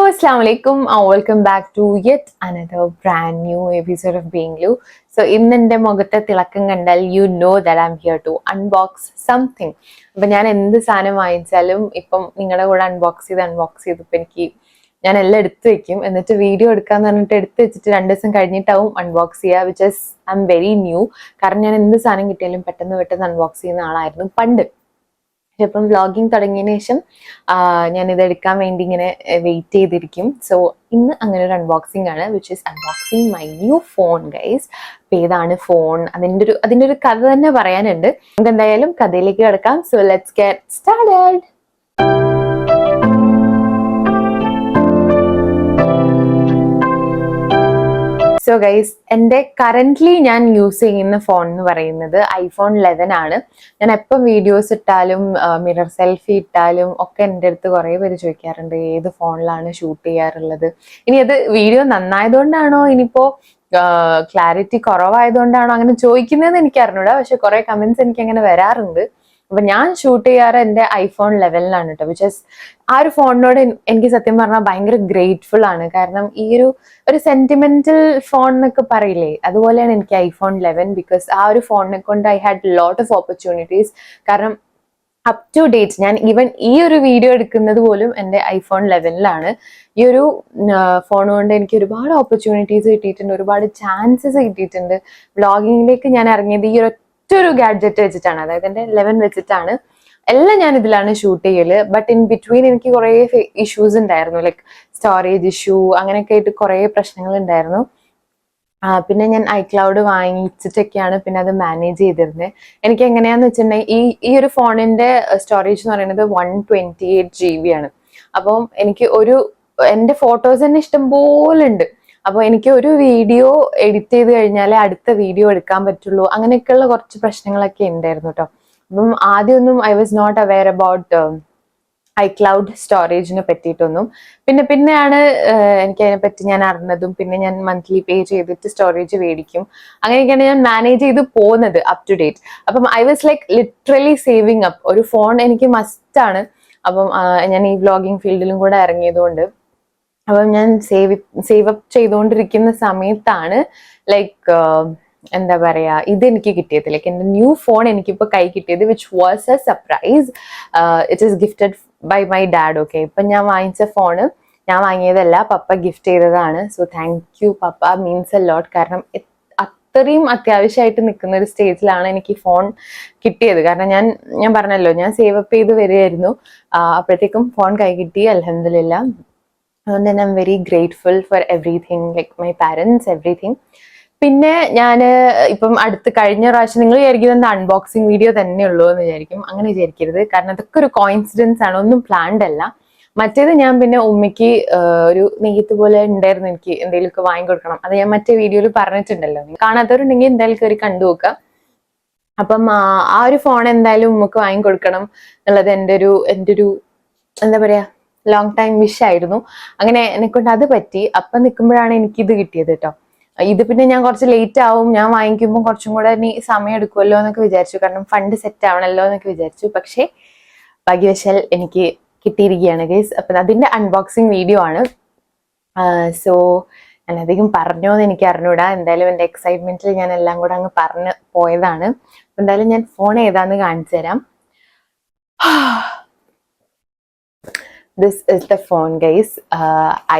Assalamu alaikum and welcome back to yet another brand new episode of Being Blue. So in the Mogata Tilakam Gandal, you know that I'm here to unbox something. But ഞാൻ എന്ത് സാധനം വാങ്ങിച്ചാലും ഇപ്പം നിങ്ങളുടെ കൂടെ unbox ചെയ്തപ്പോൾ എനിക്ക് ഞാൻ എല്ലാം എടുത്തു വെക്കും. എന്നിട്ട് വീഡിയോ എടുക്കാന്ന് പറഞ്ഞിട്ട് എടുത്ത് വെച്ചിട്ട് 2 ദിവസം കഴിഞ്ഞിട്ടാവും അൺബോക്സ് ചെയ്യുക, which is I am very new. കാരണം ഞാൻ എന്ത് സാധനം കിട്ടിയാലും പെട്ടെന്ന് അൺബോക്സ് ചെയ്യുന്ന ആളായിരുന്നു പണ്ട്. ഇപ്പം വ്ളോഗിങ് തുടങ്ങിയതിന് ശേഷം ഞാൻ ഇത് എടുക്കാൻ വേണ്ടി ഇങ്ങനെ വെയിറ്റ് ചെയ്തിരിക്കും. സോ ഇന്ന് അങ്ങനെ ഒരു അൺബോക്സിംഗ് ആണ്, which is unboxing my new phone guys. അപ്പൊ ഏതാണ് ഫോൺ, അതിന്റെ ഒരു കഥ തന്നെ പറയാനുണ്ട്. നമുക്ക് എന്തായാലും കഥയിലേക്ക് കിടക്കാം. So let's get started. So guys, എൻ്റെ കറന്റ്ലി ഞാൻ യൂസ് ചെയ്യുന്ന ഫോൺ എന്ന് പറയുന്നത് iPhone 11 ആണ്. ഞാൻ എപ്പം വീഡിയോസ് ഇട്ടാലും മിറർ സെൽഫി ഇട്ടാലും ഒക്കെ എൻ്റെ അടുത്ത് കുറേ പേര് ചോദിക്കാറുണ്ട് ഏത് ഫോണിലാണ് ഷൂട്ട് ചെയ്യാറുള്ളത്. ഇനി അത് വീഡിയോ നന്നായതുകൊണ്ടാണോ ഇനിയിപ്പോ ക്ലാരിറ്റി കുറവായതുകൊണ്ടാണോ അങ്ങനെ ചോദിക്കുന്നതെന്ന് എനിക്ക് അറിഞ്ഞൂടാ. പക്ഷെ കുറെ കമന്റ്സ് എനിക്ക് അങ്ങനെ വരാറുണ്ട്. അപ്പൊ ഞാൻ ഷൂട്ട് ചെയ്യാറ് എൻ്റെ iPhone 11 കേട്ടോ. വിച്ച് ഇസ് ആ ഒരു ഫോണിനോട് എനിക്ക് സത്യം പറഞ്ഞാൽ ഭയങ്കര ഗ്രേറ്റ്ഫുൾ ആണ്. കാരണം ഈ ഒരു സെന്റിമെന്റൽ ഫോൺ എന്നൊക്കെ പറയില്ലേ, അതുപോലെയാണ് എനിക്ക് iPhone 11. ബിക്കോസ് ആ ഒരു ഫോണിനെ കൊണ്ട് I had lot of opportunities. കാരണം അപ് ടു ഡേറ്റ് ഞാൻ ഈവൻ ഈ ഒരു വീഡിയോ എടുക്കുന്നത് പോലും എൻ്റെ iPhone 11 ഈ ഒരു ഫോൺ കൊണ്ട് എനിക്ക് ഒരുപാട് ഓപ്പർച്യൂണിറ്റീസ് കിട്ടിയിട്ടുണ്ട്, ഒരുപാട് ചാൻസസ് കിട്ടിയിട്ടുണ്ട്. വ്ളോഗിങ്ങിലേക്ക് ഞാൻ ഇറങ്ങിയത് ഈ ഒരു ഗാഡ്ജറ്റ് വെച്ചിട്ടാണ്, അതായത് എൻ്റെ 11 വെച്ചിട്ടാണ്. എല്ലാം ഞാൻ ഇതിലാണ് ഷൂട്ട് ചെയ്യല്. ബട്ട് ഇൻ ബിറ്റ്വീൻ എനിക്ക് കുറേ ഇഷ്യൂസ് ഉണ്ടായിരുന്നു, ലൈക്ക് സ്റ്റോറേജ് ഇഷ്യൂ, അങ്ങനെയൊക്കെ ആയിട്ട് കുറേ പ്രശ്നങ്ങൾ ഉണ്ടായിരുന്നു. പിന്നെ ഞാൻ iCloud വാങ്ങിച്ചിട്ടൊക്കെയാണ് പിന്നെ അത് മാനേജ് ചെയ്തിരുന്നത്. എനിക്ക് എങ്ങനെയാന്ന് വെച്ചിട്ടുണ്ടെങ്കിൽ ഈ ഒരു ഫോണിന്റെ സ്റ്റോറേജ് എന്ന് പറയുന്നത് 128 GB ആണ്. അപ്പം എനിക്ക് എൻ്റെ ഫോട്ടോസ് തന്നെ ഇഷ്ടംപോലെ ഉണ്ട്. അപ്പോൾ എനിക്ക് ഒരു വീഡിയോ എഡിറ്റ് ചെയ്ത് കഴിഞ്ഞാലേ അടുത്ത വീഡിയോ എടുക്കാൻ പറ്റുള്ളൂ. അങ്ങനെയൊക്കെയുള്ള കുറച്ച് പ്രശ്നങ്ങളൊക്കെ ഉണ്ടായിരുന്നു കേട്ടോ. അപ്പം ആദ്യമൊന്നും I was not aware about iCloud സ്റ്റോറേജിനെ പറ്റിയിട്ടൊന്നും. പിന്നെയാണ് എനിക്ക് അതിനെപ്പറ്റി ഞാൻ അറിഞ്ഞതും. പിന്നെ ഞാൻ മന്ത്ലി പേ ചെയ്തിട്ട് സ്റ്റോറേജ് മേടിക്കും. അങ്ങനെയൊക്കെയാണ് ഞാൻ മാനേജ് ചെയ്ത് പോകുന്നത് അപ് ടു ഡേറ്റ്. അപ്പം I was like literally saving up. ഒരു ഫോൺ എനിക്ക് മസ്റ്റ് ആണ്. അപ്പം ഞാൻ ഈ വ്ളോഗിങ് ഫീൽഡിലും കൂടെ ഇറങ്ങിയതുകൊണ്ട് അപ്പം ഞാൻ സേവ് അപ്പ് ചെയ്തുകൊണ്ടിരിക്കുന്ന സമയത്താണ് ലൈക്ക് എന്താ പറയാ, ഇതെനിക്ക് കിട്ടിയത്, ലൈക്ക് എൻ്റെ ന്യൂ ഫോൺ എനിക്കിപ്പോൾ കൈ കിട്ടിയത്, which was a surprise. It is gifted by my dad. Okay, ഇപ്പം ഞാൻ വാങ്ങിച്ച ഫോണ് ഞാൻ വാങ്ങിയതല്ല, പപ്പ ഗിഫ്റ്റ് ചെയ്തതാണ്. സോ താങ്ക് യു പപ്പ, മീൻസ് എ ലോട്ട്. കാരണം അത്രയും അത്യാവശ്യമായിട്ട് നിൽക്കുന്ന ഒരു സ്റ്റേജിലാണ് എനിക്ക് ഫോൺ കിട്ടിയത്. കാരണം ഞാൻ പറഞ്ഞല്ലോ, ഞാൻ സേവ് അപ്പ് ചെയ്ത് വരികയായിരുന്നു. അപ്പോഴത്തേക്കും ഫോൺ കൈ കിട്ടി, അൽഹംദുലില്ലാ. അതുകൊണ്ട് തന്നെ I am very grateful for everything, like my parents, everything. പിന്നെ ഞാൻ ഇപ്പം കഴിഞ്ഞ പ്രാവശ്യം നിങ്ങൾ വിചാരിക്കുന്നത് അൺബോക്സിങ് വീഡിയോ തന്നെ ഉള്ളൂ എന്ന് വിചാരിക്കും. അങ്ങനെ വിചാരിക്കരുത്, കാരണം അതൊക്കെ ഒരു കോയിൻസിഡൻസ് ആണ്, ഒന്നും പ്ലാൻഡ് അല്ല. മറ്റേത് ഞാൻ പിന്നെ ഉമ്മയ്ക്ക് ഒരു നെയ്ത്ത് പോലെ ഉണ്ടായിരുന്നു, എനിക്ക് എന്തെങ്കിലുമൊക്കെ വാങ്ങിക്കൊടുക്കണം. അത് ഞാൻ മറ്റേ വീഡിയോയിൽ പറഞ്ഞിട്ടുണ്ടല്ലോ, കാണാത്തവരുണ്ടെങ്കിൽ എന്തായാലും കയറി കണ്ടു നോക്കുക. അപ്പം ആ ഒരു ഫോൺ എന്തായാലും ഉമ്മക്ക് വാങ്ങിക്കൊടുക്കണം എന്നുള്ളത് എൻ്റെ ഒരു എന്താ പറയാ, ലോങ് ടൈം വിഷ് ആയിരുന്നു. അങ്ങനെ എന്നെക്കൊണ്ട് അത് പറ്റി. അപ്പം നിൽക്കുമ്പോഴാണ് എനിക്കിത് കിട്ടിയത് കേട്ടോ. ഇത് പിന്നെ ഞാൻ കുറച്ച് ലേറ്റ് ആവും, ഞാൻ വാങ്ങിക്കുമ്പോൾ കുറച്ചും കൂടെ ഇനി സമയം എടുക്കുമല്ലോ എന്നൊക്കെ വിചാരിച്ചു, കാരണം ഫണ്ട് സെറ്റ് ആവണല്ലോ എന്നൊക്കെ വിചാരിച്ചു. പക്ഷേ ഭാഗ്യവശാൽ എനിക്ക് കിട്ടിയിരിക്കുകയാണ് ഗൈസ്. അപ്പം അതിന്റെ അൺബോക്സിങ് വീഡിയോ ആണ്. സോ ഞാൻ അധികം പറഞ്ഞോന്ന് എനിക്ക് അറിഞ്ഞൂടാ. എന്തായാലും എൻ്റെ എക്സൈറ്റ്മെന്റിൽ ഞാൻ എല്ലാം കൂടെ അങ്ങ് പറഞ്ഞു പോയതാണ്. എന്തായാലും ഞാൻ ഫോൺ ഏതാന്ന് കാണിച്ചു തരാം. This is the phone guys.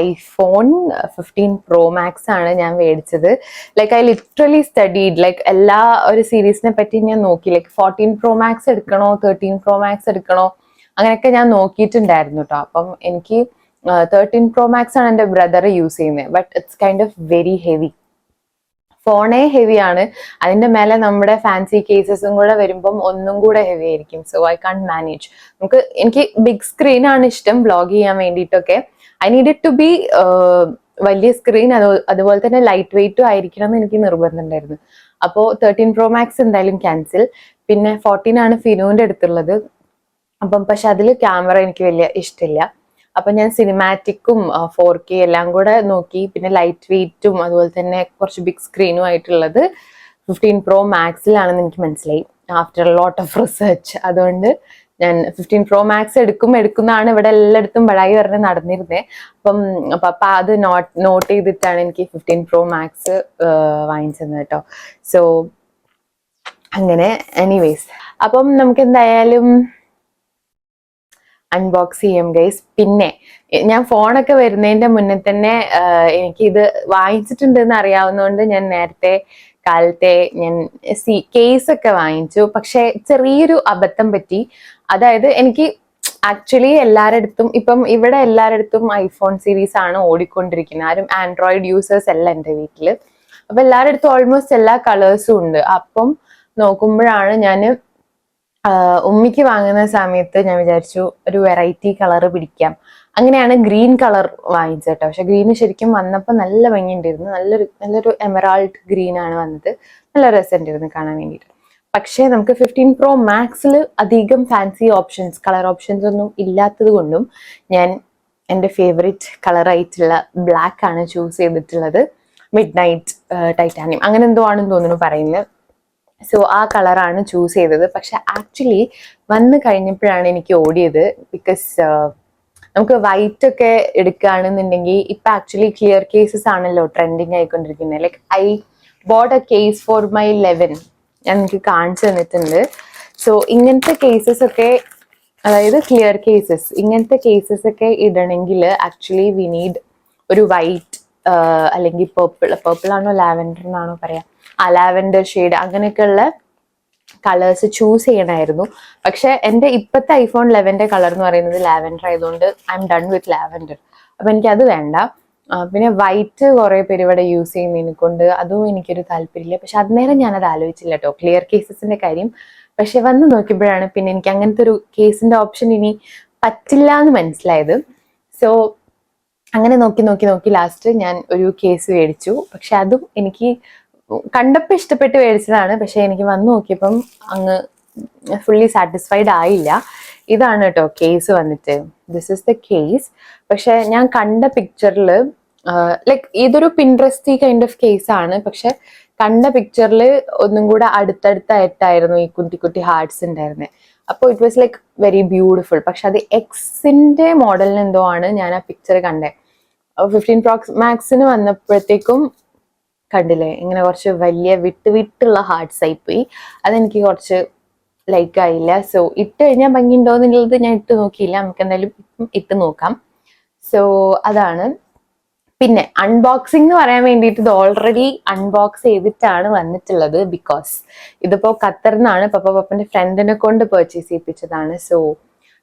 iPhone 15 Pro Max ആണ് ഞാൻ മേടിച്ചത്. Like I literally studied, like എല്ലാ ഒരു സീരീസിനെ പറ്റി ഞാൻ നോക്കി. ലൈക്ക് 14 Pro Max എടുക്കണോ, 13 Pro Max എടുക്കണോ, അങ്ങനെയൊക്കെ ഞാൻ നോക്കിയിട്ടുണ്ടായിരുന്നു കേട്ടോ. അപ്പം എനിക്ക് 13 Pro Max ആണ് എൻ്റെ ബ്രദർ യൂസ് ചെയ്യുന്നത്. But it's kind of very heavy. ഫോണേ ഹെവി ആണ്, അതിന്റെ മേലെ നമ്മുടെ ഫാൻസി കേസസും കൂടെ വരുമ്പം ഒന്നും കൂടെ ഹെവി ആയിരിക്കും. So I can't manage. എനിക്ക് ബിഗ് സ്ക്രീൻ ആണ് ഇഷ്ടം വ്ളോഗ് ചെയ്യാൻ വേണ്ടിയിട്ടൊക്കെ. I need it to be വലിയ സ്ക്രീൻ, അതുപോലെ തന്നെ ലൈറ്റ് വെയിറ്റും ആയിരിക്കണം എന്ന് എനിക്ക് നിർബന്ധം ഉണ്ടായിരുന്നു. അപ്പോൾ 13 Pro Max എന്തായാലും ക്യാൻസൽ. പിന്നെ 14 ആണ് ഫിനുവിന്റെ അടുത്തുള്ളത്. അപ്പം പക്ഷെ അതിൽ ക്യാമറ എനിക്ക് വലിയ ഇഷ്ടമില്ല. അപ്പൊ ഞാൻ സിനിമാറ്റിക്കും 4K എല്ലാം കൂടെ നോക്കി. പിന്നെ ലൈറ്റ് വെയിറ്റും അതുപോലെ തന്നെ കുറച്ച് ബിഗ് സ്ക്രീനും ആയിട്ടുള്ളത് 15 Pro Maxലാണെന്ന് എനിക്ക് മനസ്സിലായി ആഫ്റ്റർ ലോട്ട് ഓഫ് റിസർച്ച്. അതുകൊണ്ട് ഞാൻ 15 Pro Max എടുക്കുന്നതാണ് ഇവിടെ എല്ലായിടത്തും ബടായി പറഞ്ഞ് നടന്നിരുന്നത്. അപ്പം പപ്പ അത് നോട്ട് ചെയ്തിട്ടാണ് എനിക്ക് 15 Pro Max വാങ്ങിച്ചത് കേട്ടോ. സോ അങ്ങനെ എനിവേസ്, അപ്പം നമുക്ക് എന്തായാലും അൺബോക്സ് ചെയ്യാം ഗൈസ്. പിന്നെ ഞാൻ ഫോണൊക്കെ വരുന്നതിന്റെ മുന്നേ തന്നെ എനിക്ക് ഇത് വാങ്ങിച്ചിട്ടുണ്ട് എന്ന് അറിയാവുന്നതുകൊണ്ട് ഞാൻ നേരത്തെ കാലത്തെ ഞാൻ കേസൊക്കെ വാങ്ങിച്ചു. പക്ഷെ ചെറിയൊരു അബദ്ധം പറ്റി. അതായത് എനിക്ക് ആക്ച്വലി എല്ലാവരുടെ ഇപ്പം ഇവിടെ എല്ലാവരുടെ ഐഫോൺ സീരീസ് ആണ് ഓടിക്കൊണ്ടിരിക്കുന്നത്. ആരും ആൻഡ്രോയിഡ് യൂസേഴ്സ് അല്ല എൻ്റെ വീട്ടില്. അപ്പൊ എല്ലാവരുടെ ഓൾമോസ്റ്റ് എല്ലാ കളേഴ്സും ഉണ്ട്. അപ്പം നോക്കുമ്പോഴാണ് ഞാൻ ഉമ്മിക്ക് വാങ്ങുന്ന സമയത്ത് ഞാൻ വിചാരിച്ചു ഒരു വെറൈറ്റി കളർ പിടിക്കാം. അങ്ങനെയാണ് ഗ്രീൻ കളർ വാങ്ങിച്ചത് കേട്ടോ. പക്ഷെ ഗ്രീന് ശരിക്കും വന്നപ്പോൾ നല്ല ഭംഗിയുണ്ടായിരുന്നു. നല്ലൊരു എമറാൾഡ് ഗ്രീൻ ആണ് വന്നത്. നല്ല രസമുണ്ടായിരുന്നു കാണാൻ വേണ്ടിയിട്ട്. പക്ഷേ നമുക്ക് 15 Pro Max അധികം ഫാൻസി ഓപ്ഷൻസ്, കളർ ഓപ്ഷൻസ് ഒന്നും ഇല്ലാത്തത് കൊണ്ടും ഞാൻ എൻ്റെ ഫേവറേറ്റ് കളറായിട്ടുള്ള ബ്ലാക്ക് ആണ് ചൂസ് ചെയ്തിട്ടുള്ളത്. മിഡ് നൈറ്റ് ടൈറ്റാനിയം അങ്ങനെ എന്തോ ആണെന്ന് തോന്നുന്നു പറയുന്നത്. സോ ആ കളറാണ് ചൂസ് ചെയ്തത്. പക്ഷെ ആക്ച്വലി വന്ന് കഴിഞ്ഞപ്പോഴാണ് എനിക്ക് ഓടിയത്. ബിക്കോസ് നമുക്ക് വൈറ്റ് ഒക്കെ എടുക്കുകയാണെന്നുണ്ടെങ്കിൽ ഇപ്പൊ ആക്ച്വലി ക്ലിയർ കേസസ് ആണല്ലോ ട്രെൻഡിങ് ആയിക്കൊണ്ടിരിക്കുന്നത്. Like I bought a case for my 11 ഞാൻ എനിക്ക് കാണിച്ചു തന്നിട്ടുണ്ട്. സോ ഇങ്ങനത്തെ കേസസ് ഒക്കെ, അതായത് ക്ലിയർ കേസസ്, ഇങ്ങനത്തെ കേസസ് ഒക്കെ ഇടണമെങ്കിൽ ആക്ച്വലി വി നീഡ് ഒരു വൈറ്റ് അല്ലെങ്കിൽ പേർപ്പിൾ ആണോ ലാവൻഡർ എന്നാണോ പറയാ, ലാവൻഡർ ഷെയ്ഡ് അങ്ങനെയൊക്കെയുള്ള കളേഴ്സ് ചൂസ് ചെയ്യണമായിരുന്നു. പക്ഷെ എൻ്റെ ഇപ്പോഴത്തെ iPhone 11 കളർ എന്ന് പറയുന്നത് ലാവൻഡർ ആയതുകൊണ്ട് I M done with lavender. അപ്പൊ എനിക്ക് അത് വേണ്ട. പിന്നെ വൈറ്റ് കുറെ പേര് ഇവിടെ യൂസ് ചെയ്യുന്നതിനെ കൊണ്ട് അതും എനിക്കൊരു താല്പര്യമില്ല. പക്ഷെ അന്നേരം ഞാനത് ആലോചിച്ചില്ല കേട്ടോ, ക്ലിയർ കേസസിന്റെ കാര്യം. പക്ഷെ വന്ന് നോക്കിയപ്പോഴാണ് പിന്നെ എനിക്ക് അങ്ങനത്തെ ഒരു കേസിന്റെ ഓപ്ഷൻ ഇനി പറ്റില്ല എന്ന് മനസ്സിലായത്. സോ അങ്ങനെ നോക്കി ലാസ്റ്റ് ഞാൻ ഒരു കേസ് മേടിച്ചു. പക്ഷെ അതും എനിക്ക് കണ്ടപ്പോൾ ഇഷ്ടപ്പെട്ട് മേടിച്ചതാണ്. പക്ഷെ എനിക്ക് വന്ന് നോക്കിയപ്പം അങ്ങ് ഫുള്ളി സാറ്റിസ്ഫൈഡ് ആയില്ല. ഇതാണ് കേട്ടോ കേസ് വന്നിട്ട്. This is the case. പക്ഷെ ഞാൻ കണ്ട പിക്ചറിൽ ലൈക്ക് ഇതൊരു പിൻട്രസ്റ്റി കൈൻഡ് ഓഫ് കേസ് ആണ്. പക്ഷെ കണ്ട പിക്ചറിൽ ഒന്നും കൂടെ അടുത്തടുത്തായിട്ടായിരുന്നു ഈ കുട്ടി കുട്ടി ഹാർട്സ് ഉണ്ടായിരുന്നത്. അപ്പോൾ it was like very beautiful. പക്ഷെ അത് എക്സിന്റെ മോഡലിന് എന്തോ ആണ് ഞാൻ ആ പിക്ചർ കണ്ടേ. 15 Pro Max വന്നപ്പോഴത്തേക്കും കണ്ടില്ലേ ഇങ്ങനെ കുറച്ച് വലിയ വിട്ടുള്ള ഹാർട്സ് ആയിപ്പോയി. അതെനിക്ക് കുറച്ച് ലൈക്ക് ആയില്ല. സോ ഇട്ട് കഴിഞ്ഞാൽ ഭംഗി ഉണ്ടോ എന്നുള്ളത് ഞാൻ ഇട്ട് നോക്കിയില്ല. നമുക്ക് എന്തായാലും ഇട്ട് നോക്കാം. സോ അതാണ്. പിന്നെ അൺബോക്സിംഗ് എന്ന് പറയാൻ വേണ്ടിയിട്ട് ഇത് ഓൾറെഡി അൺബോക്സ് ചെയ്തിട്ടാണ് വന്നിട്ടുള്ളത്. ബിക്കോസ് ഇതിപ്പോ ഖത്തറിൽ നിന്നാണ്, പപ്പന്റെ ഫ്രണ്ടിനെ കൊണ്ട് പർച്ചേസ് ചെയ്യിപ്പിച്ചതാണ്. സോ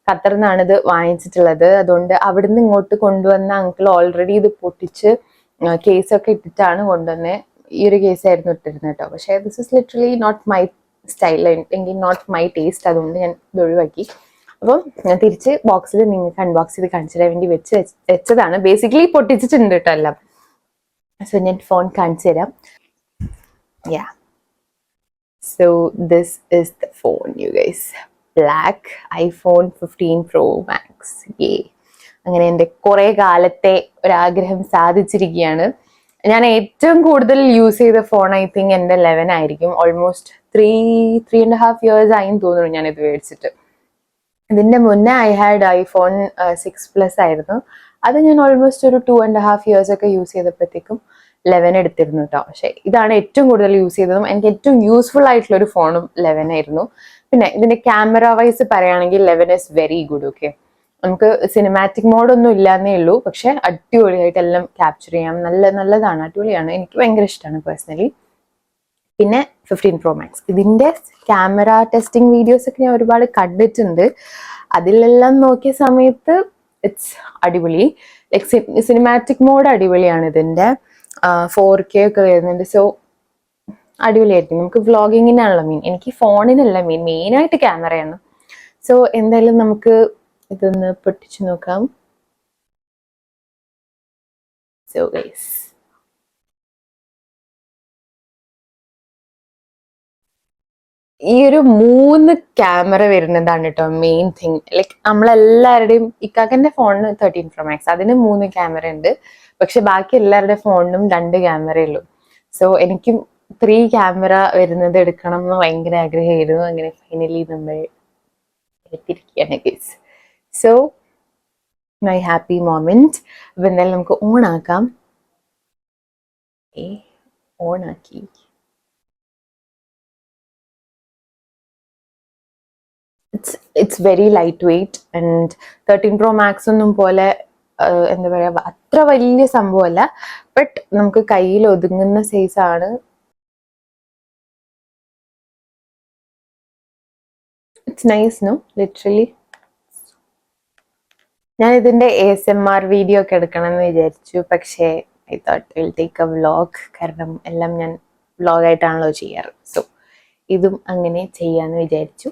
ഖത്തറിൽ നിന്നാണ് ഇത് വാങ്ങിച്ചിട്ടുള്ളത്. അതുകൊണ്ട് അവിടുന്ന് ഇങ്ങോട്ട് കൊണ്ടുവന്ന അങ്കിൾ ഓൾറെഡി ഇത് പൊട്ടിച്ച് കേസൊക്കെ ഇട്ടിട്ടാണ് കൊണ്ടുവന്നത്. ഈ ഒരു കേസായിരുന്നു ഇട്ടിരുന്നത് കേട്ടോ. പക്ഷേ this is literally not my style, അല്ലെങ്കിൽ നോട്ട് മൈ ടേസ്റ്റ്. അതുകൊണ്ട് ഞാൻ ഇത് ഒഴിവാക്കി. അപ്പം ഞാൻ തിരിച്ച് ബോക്സിൽ നിങ്ങൾക്ക് അൺബോക്സ് ചെയ്ത് കാണിച്ചു തരാൻ വേണ്ടി വെച്ചതാണ്. ബേസിക്കലി പൊട്ടിച്ചിട്ടുണ്ട് കേട്ടോ എല്ലാം. സോ ഞാൻ ഫോൺ കാണിച്ചു തരാം. Yeah, so this is the phone you guys. Black iPhone 15 Pro Max. അങ്ങനെ എൻ്റെ കുറെ കാലത്തെ ഒരാഗ്രഹം സാധിച്ചിരിക്കുകയാണ്. ഞാൻ ഏറ്റവും കൂടുതൽ യൂസ് ചെയ്ത ഫോൺ ഐ തിങ്ക് എൻ്റെ 11 ആയിരിക്കും. ഓൾമോസ്റ്റ് 3.5 years ആയിന്ന് തോന്നുന്നു ഞാൻ ഇത് മേടിച്ചിട്ട്. ഇതിന്റെ മുന്നേ ഐ ഹാഡ് iPhone 6 Plus ആയിരുന്നു. അത് ഞാൻ ഓൾമോസ്റ്റ് ഒരു 2.5 years ഒക്കെ യൂസ് ചെയ്തപ്പോഴത്തേക്കും 11 എടുത്തിരുന്നു കേട്ടോ. പക്ഷെ ഇതാണ് ഏറ്റവും കൂടുതൽ യൂസ് ചെയ്തതും എനിക്ക് ഏറ്റവും യൂസ്ഫുൾ ആയിട്ടുള്ള ഒരു ഫോണും 11 ആയിരുന്നു. പിന്നെ ഇതിന്റെ ക്യാമറ വൈസ് പറയുകയാണെങ്കിൽ 11 is വെരി ഗുഡ്. ഓക്കെ, നമുക്ക് സിനിമാറ്റിക് മോഡൊന്നും ഇല്ലാന്നേ ഉള്ളൂ. പക്ഷെ അടിപൊളിയായിട്ട് എല്ലാം ക്യാപ്ചർ ചെയ്യാം. നല്ലതാണ്, അടിപൊളിയാണ്. എനിക്ക് ഭയങ്കര ഇഷ്ടമാണ് പേഴ്സണലി. പിന്നെ 15 Pro Max, ഇതിന്റെ ക്യാമറ ടെസ്റ്റിംഗ് വീഡിയോസ് ഒക്കെ ഞാൻ ഒരുപാട് കണ്ടിട്ടുണ്ട്. അതിലെല്ലാം നോക്കിയ സമയത്ത് ഇറ്റ്സ് അടിപൊളി. ലൈക്ക് സിനിമാറ്റിക് മോഡ് അടിപൊളിയാണ്. ഇതിന്റെ 4K ഒക്കെ വരുന്നുണ്ട്. സോ അടിപൊളിയായിരിക്കും. നമുക്ക് വ്ളോഗിങ്ങിനാണല്ലോ മീൻ, എനിക്ക് ഫോണിനല്ല മെയിനായിട്ട് ക്യാമറയാണ്. സോ എന്തായാലും നമുക്ക് ഇതൊന്ന് പൊട്ടിച്ചു നോക്കാം. സോ ഗൈസ്, ഈ ഒരു 3 ക്യാമറ വരുന്നതാണ് കേട്ടോ മെയിൻ തിങ്. ലൈക്ക് നമ്മളെല്ലാവരുടെയും ഇക്കാക്കന്റെ ഫോണിന് 13 Pro Max, അതിന് 3 ക്യാമറ ഉണ്ട്. പക്ഷെ ബാക്കി എല്ലാവരുടെ ഫോണിനും 2 ക്യാമറയേ ഉള്ളൂ. സോ എനിക്കും 3 ക്യാമറ വരുന്നത് എടുക്കണം എന്ന് ഭയങ്കര ആഗ്രഹമായിരുന്നു. അങ്ങനെ ഫൈനലി നമ്മൾ എടുത്തിരിക്കുകയാണ് guys. So my happy moment. അപ്പൊ എന്തായാലും നമുക്ക് ഓൺ ആക്കാം. ഓൺ ആക്കി. It's very lightweight and 13 Pro Max ഒന്നും പോലെ എന്താ പറയാ അത്ര വലിയ സംഭവമല്ല, ബട്ട് നമുക്ക് കയ്യിൽ ഒതുങ്ങുന്ന സൈസ് ആണ്. It's nice, no literally. ഞാൻ ഇതിന്റെ ASMR വീഡിയോ ഒക്കെ എടുക്കണം എന്ന് വിചാരിച്ചു, പക്ഷേ I thought will take a vlog, കാരണം എല്ലാം ഞാൻ വ്ലോഗായിട്ടാണല്ലോ ചെയ്യാറ്. സോ ഇതും അങ്ങനെ ചെയ്യാന്ന് വിചാരിച്ചു.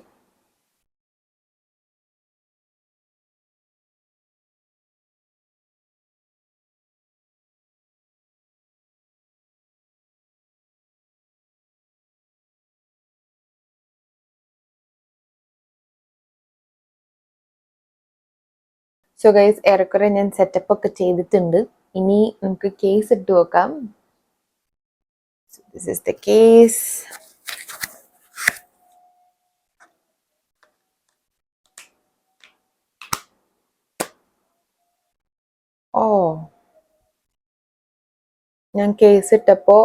സോ ഗൈസ്, ഏറെക്കുറെ ഞാൻ സെറ്റപ്പ് ഒക്കെ ചെയ്തിട്ടുണ്ട്. ഇനി നമുക്ക് കേസ് ഇട്ട് നോക്കാം. This is the case. ഓ, ഞാൻ കേസ് ഇട്ടപ്പോ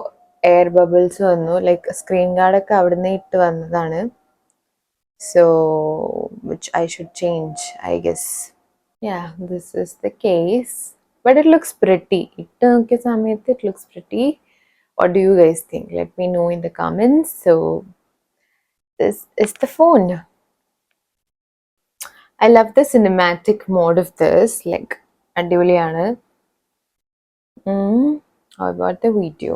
എയർ ബബിൾസ് വന്നു. ലൈക്ക് സ്ക്രീൻ ഗാർഡൊക്കെ അവിടുന്ന് ഇട്ട് വന്നതാണ്. So which I should change, I guess. Yeah, this is the case. But it looks pretty. ഇട്ട് നോക്കിയ സമയത്ത് it looks pretty. What do you guys think? Let me know in the comments. So this is the phone. I love the cinematic mode of this. Like, അടിപൊളിയാണ്. How about the video?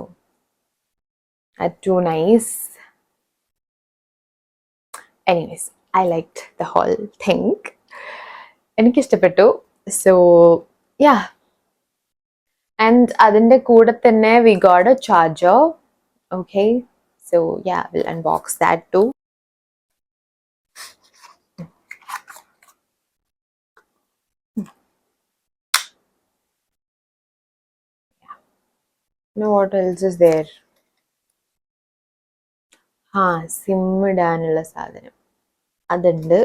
Too nice. Anyways, I liked the whole thing. എനിക്ക് ഇഷ്ടപ്പെട്ടു. So yeah, and അതിൻ്റെ കൂടെ തന്നെ we got a charger. Okay, so ya, will unbox that too. What else is there? Sim ഇടാനുള്ള സാധനം അതുണ്ട്.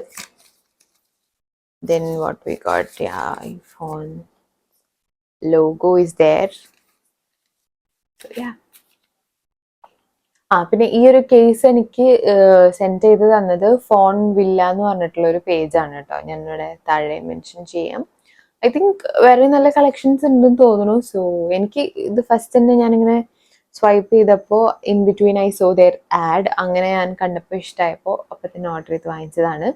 Then what we got, yeah, iPhone logo is there. So yeah. പിന്നെ ഈ ഒരു കേസ് എനിക്ക് സെൻഡ് ചെയ്ത് തന്നത് ഫോൺ വില്ല എന്ന് പറഞ്ഞിട്ടുള്ള ഒരു പേജാണ് കേട്ടോ. ഞാൻ ഇവിടെ താഴെ മെൻഷൻ ചെയ്യാം. ഐ തിങ്ക് വേറെ നല്ല കളക്ഷൻസ് ഉണ്ടെന്ന് തോന്നുന്നു. സോ എനിക്ക് ഇത് ഫസ്റ്റ് തന്നെ ഞാനിങ്ങനെ സ്വൈപ്പ് ചെയ്തപ്പോൾ in between I saw there ad, അങ്ങനെ ഞാൻ കണ്ടപ്പോൾ ഇഷ്ടമായപ്പോൾ അപ്പം തന്നെ ഓർഡർ ചെയ്ത് വാങ്ങിച്ചതാണ്.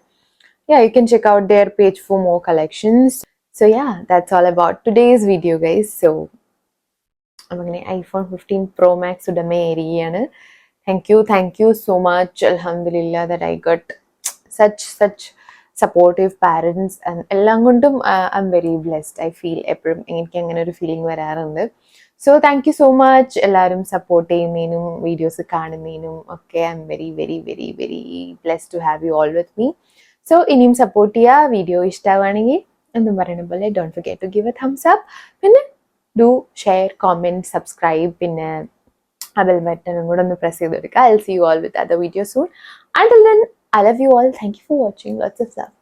Yeah, you can check out their page for more collections. So yeah, that's all about today's video, guys. So I'm going to iPhone 15 Pro Max udameriയാണ്. Thank you so much, alhamdulillah, that I got such supportive parents, and എല്ലാം കൊണ്ടും I'm very blessed. I feel എപ്പോഴും എനിക്ക് അങ്ങനെ ഒരു feeling വരാറുണ്ട്. So thank you so much എല്ലാവരും support ചെയ്യുന്നതിനും videos കാണുന്നതിനും ഒക്കെ. I'm very very very very blessed to have you all with me. So ഇനിയും സപ്പോർട്ട് ചെയ്യുക. വീഡിയോ ഇഷ്ടമാണെങ്കിൽ എന്നും പറയുന്ന പോലെ don't forget to give a thumbs up. പിന്നെ ഡു ഷെയർ, കോമെന്റ്, സബ്സ്ക്രൈബ്, പിന്നെ ആ ബെൽ ബട്ടണും കൂടെ ഒന്ന് പ്രസ് ചെയ്ത് കൊടുക്കുക. I will see you all with other video soon. Until then, I love you all. Thank you for watching. Lots of love.